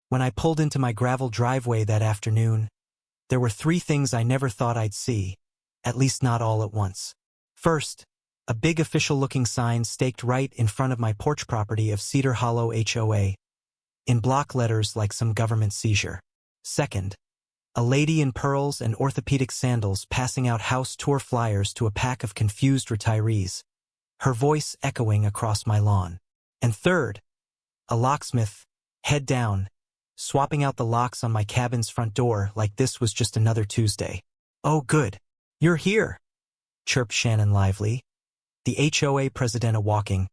When I pulled into my gravel driveway that afternoon, there were three things I never thought I'd see, at least not all at once. First, a big official-looking sign staked right in front of my porch property of Cedar Hollow HOA, in block letters like some government seizure. Second, a lady in pearls and orthopedic sandals passing out house tour flyers to a pack of confused retirees, her voice echoing across my lawn. And third, a locksmith, head down, swapping out the locks on my cabin's front door like this was just another Tuesday. "Oh good, you're here," chirped Shannon lively, the HOA president a-walking,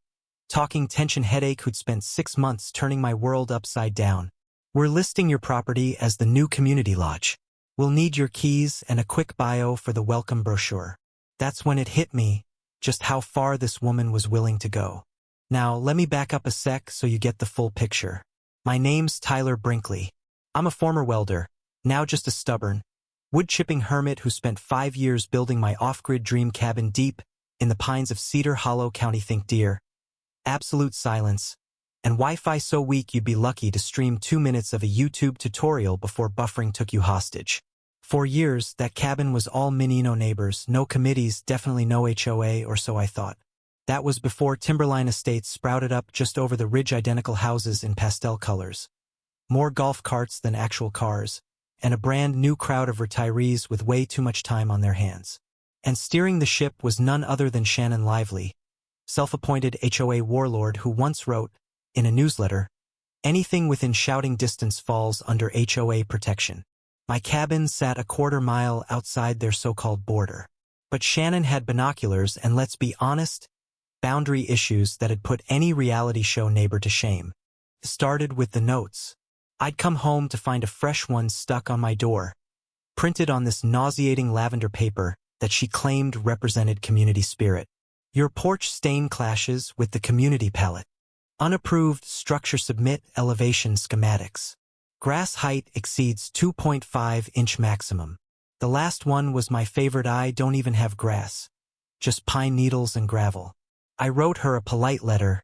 talking tension headache who'd spent 6 months turning my world upside down. "We're listing your property as the new community lodge. We'll need your keys and a quick bio for the welcome brochure." That's when it hit me, just how far this woman was willing to go. Now, let me back up a sec so you get the full picture. My name's Tyler Brinkley. I'm a former welder, now just a stubborn, wood-chipping hermit who spent 5 years building my off-grid dream cabin deep in the pines of Cedar Hollow County. Think deer, absolute silence, and Wi-Fi so weak you'd be lucky to stream 2 minutes of a YouTube tutorial before buffering took you hostage. For years, that cabin was all me, no neighbors, no committees, definitely no HOA, or so I thought. That was before Timberline Estates sprouted up just over the ridge, identical houses in pastel colors. More golf carts than actual cars, and a brand new crowd of retirees with way too much time on their hands. And steering the ship was none other than Shannon Lively, self-appointed HOA warlord who once wrote, in a newsletter, "Anything within shouting distance falls under HOA protection." My cabin sat a quarter mile outside their so-called border. But Shannon had binoculars and, let's be honest, boundary issues that had put any reality show neighbor to shame. It started with the notes. I'd come home to find a fresh one stuck on my door, printed on this nauseating lavender paper that she claimed represented community spirit. "Your porch stain clashes with the community palette. Unapproved structure, submit elevation schematics. Grass height exceeds 2.5-inch maximum." The last one was my favorite. I don't even have grass, just pine needles and gravel. I wrote her a polite letter.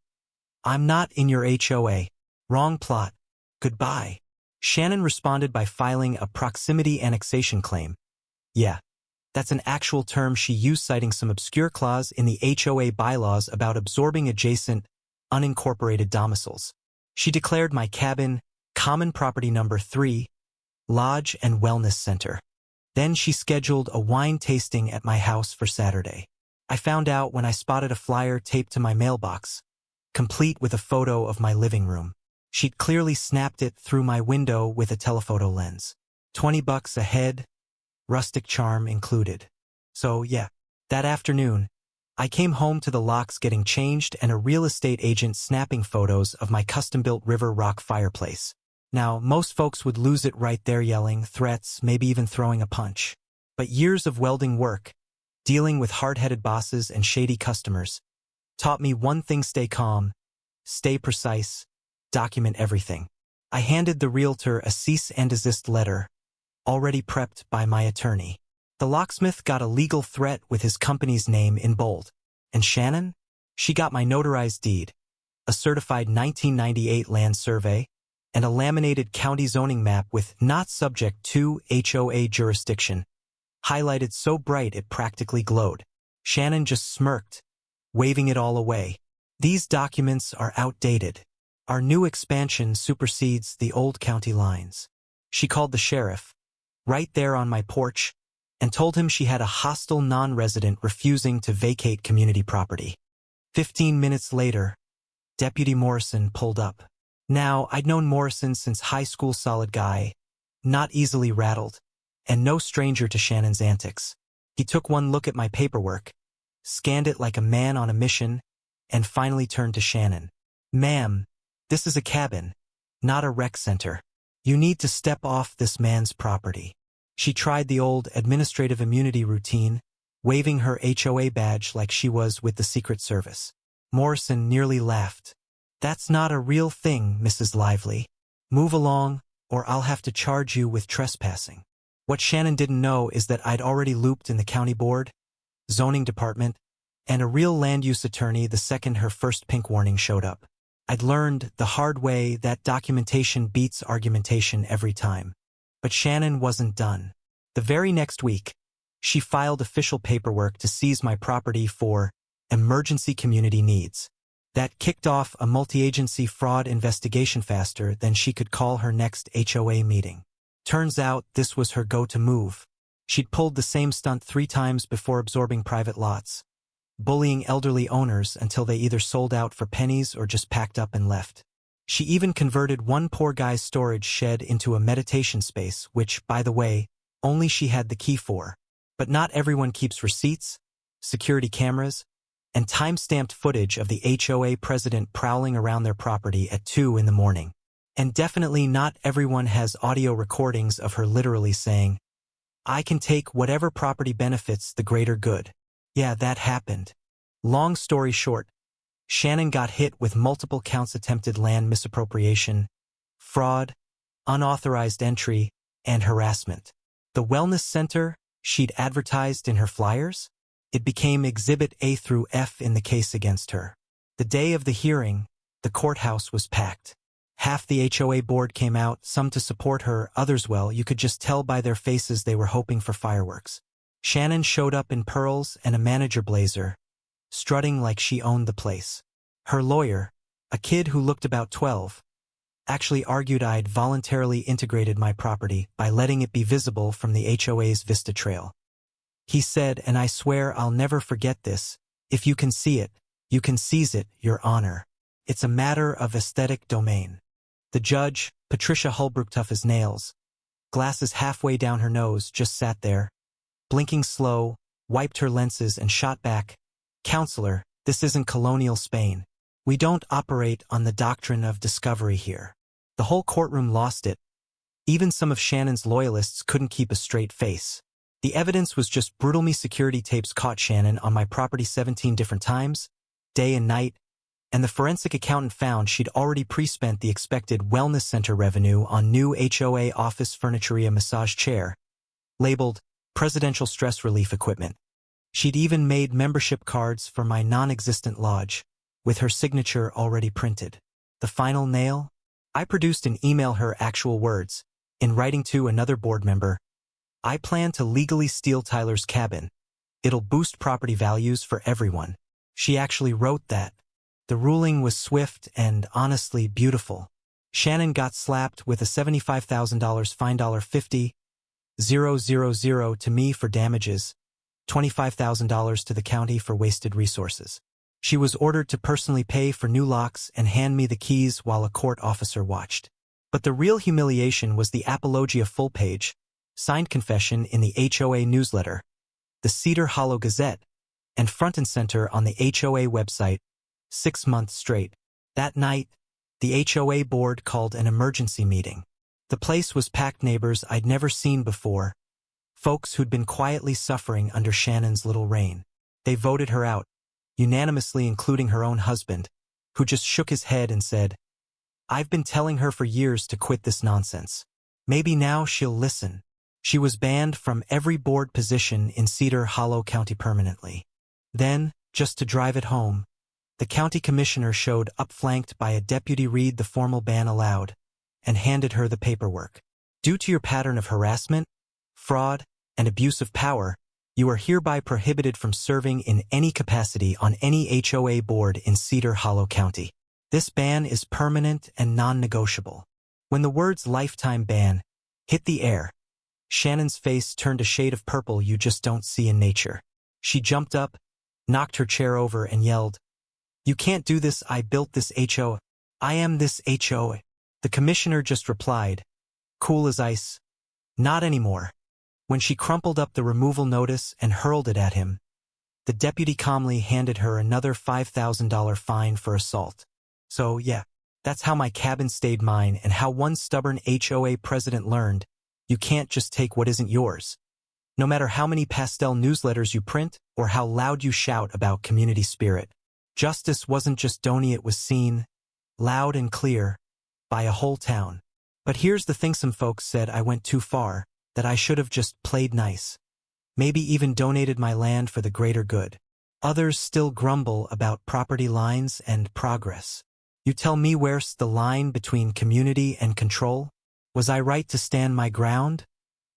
"I'm not in your HOA. Wrong plot. Goodbye." Shannon responded by filing a proximity annexation claim. Yeah, that's an actual term she used, citing some obscure clause in the HOA bylaws about absorbing adjacent, unincorporated domiciles. She declared my cabin common property number 3, Lodge and Wellness Center. Then she scheduled a wine tasting at my house for Saturday. I found out when I spotted a flyer taped to my mailbox, complete with a photo of my living room. She'd clearly snapped it through my window with a telephoto lens. $20 a head, rustic charm included. So yeah, that afternoon, I came home to the locks getting changed and a real estate agent snapping photos of my custom-built river rock fireplace. Now, most folks would lose it right there, yelling, threats, maybe even throwing a punch. But years of welding work, dealing with hard-headed bosses and shady customers, taught me one thing: stay calm, stay precise, document everything. I handed the realtor a cease and desist letter, already prepped by my attorney. The locksmith got a legal threat with his company's name in bold. And Shannon? She got my notarized deed, a certified 1998 land survey, and a laminated county zoning map with "not subject to HOA jurisdiction," highlighted so bright it practically glowed. Shannon just smirked, waving it all away. "These documents are outdated. Our new expansion supersedes the old county lines." She called the sheriff, right there on my porch, and told him she had a hostile non-resident refusing to vacate community property. 15 minutes later, Deputy Morrison pulled up. Now, I'd known Morrison since high school, solid guy, not easily rattled, and no stranger to Shannon's antics. He took one look at my paperwork, scanned it like a man on a mission, and finally turned to Shannon. "Ma'am, this is a cabin, not a rec center. You need to step off this man's property." She tried the old administrative immunity routine, waving her HOA badge like she was with the Secret Service. Morrison nearly laughed. "That's not a real thing, Mrs. Lively. Move along, or I'll have to charge you with trespassing." What Shannon didn't know is that I'd already looped in the county board, zoning department, and a real land use attorney the second her first pink warning showed up. I'd learned the hard way that documentation beats argumentation every time. But Shannon wasn't done. The very next week, she filed official paperwork to seize my property for emergency community needs. That kicked off a multi-agency fraud investigation faster than she could call her next HOA meeting. Turns out this was her go-to move. She'd pulled the same stunt 3 times before absorbing private lots, bullying elderly owners until they either sold out for pennies or just packed up and left. She even converted one poor guy's storage shed into a meditation space, which, by the way, only she had the key for. But not everyone keeps receipts, security cameras, and time-stamped footage of the HOA president prowling around their property at 2 in the morning. And definitely not everyone has audio recordings of her literally saying, "I can take whatever property benefits the greater good." Yeah, that happened. Long story short, Shannon got hit with multiple counts: attempted land misappropriation, fraud, unauthorized entry, and harassment. The wellness center she'd advertised in her flyers? It became Exhibit A through F in the case against her. The day of the hearing, the courthouse was packed. Half the HOA board came out, some to support her, others, well, you could just tell by their faces they were hoping for fireworks. Shannon showed up in pearls and a manager blazer, strutting like she owned the place. Her lawyer, a kid who looked about 12, actually argued I'd voluntarily integrated my property by letting it be visible from the HOA's Vista Trail. He said, and I swear I'll never forget this, "If you can see it, you can seize it, Your Honor. It's a matter of aesthetic domain." The judge, Patricia Holbrook, tough as nails, glasses halfway down her nose, just sat there, blinking slow, wiped her lenses and shot back, "Counselor, this isn't colonial Spain. We don't operate on the doctrine of discovery here." The whole courtroom lost it. Even some of Shannon's loyalists couldn't keep a straight face. The evidence was just brutal. Me security tapes caught Shannon on my property 17 different times, day and night, and the forensic accountant found she'd already pre-spent the expected wellness center revenue on new HOA office furniture, a massage chair, labeled presidential stress relief equipment. She'd even made membership cards for my non-existent lodge, with her signature already printed. The final nail? I produced and emailed her actual words, in writing to another board member, "I plan to legally steal Tyler's cabin. It'll boost property values for everyone." She actually wrote that. The ruling was swift and, honestly, beautiful. Shannon got slapped with a $75,000 fine, $50,000 to me for damages, $25,000 to the county for wasted resources. She was ordered to personally pay for new locks and hand me the keys while a court officer watched. But the real humiliation was the apologia full-page, signed confession in the HOA newsletter, the Cedar Hollow Gazette, and front and center on the HOA website, 6 months straight. That night, the HOA board called an emergency meeting. The place was packed. Neighbors I'd never seen before, folks who'd been quietly suffering under Shannon's little reign. They voted her out, unanimously, including her own husband, who just shook his head and said, "I've been telling her for years to quit this nonsense. Maybe now she'll listen." She was banned from every board position in Cedar Hollow County permanently. Then, just to drive it home, the county commissioner showed up, flanked by a deputy, read the formal ban aloud, and handed her the paperwork. "Due to your pattern of harassment, fraud, and abuse of power, you are hereby prohibited from serving in any capacity on any HOA board in Cedar Hollow County. This ban is permanent and non-negotiable." When the words "lifetime ban" hit the air, Shannon's face turned a shade of purple you just don't see in nature. She jumped up, knocked her chair over, and yelled, "You can't do this. I built this HOA. I am this HOA." The commissioner just replied, cool as ice, "Not anymore." When she crumpled up the removal notice and hurled it at him, the deputy calmly handed her another $5,000 fine for assault. So yeah, that's how my cabin stayed mine, and how one stubborn HOA president learned, you can't just take what isn't yours. No matter how many pastel newsletters you print or how loud you shout about community spirit, justice wasn't just Donny, it was seen, loud and clear, by a whole town. But here's the thing: some folks said I went too far, that I should have just played nice. Maybe even donated my land for the greater good. Others still grumble about property lines and progress. You tell me, where's the line between community and control? Was I right to stand my ground?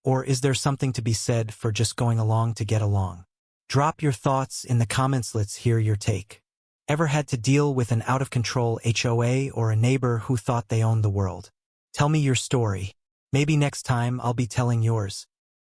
Or is there something to be said for just going along to get along? Drop your thoughts in the comments. Let's hear your take. Ever had to deal with an out-of-control HOA or a neighbor who thought they owned the world? Tell me your story. Maybe next time I'll be telling yours.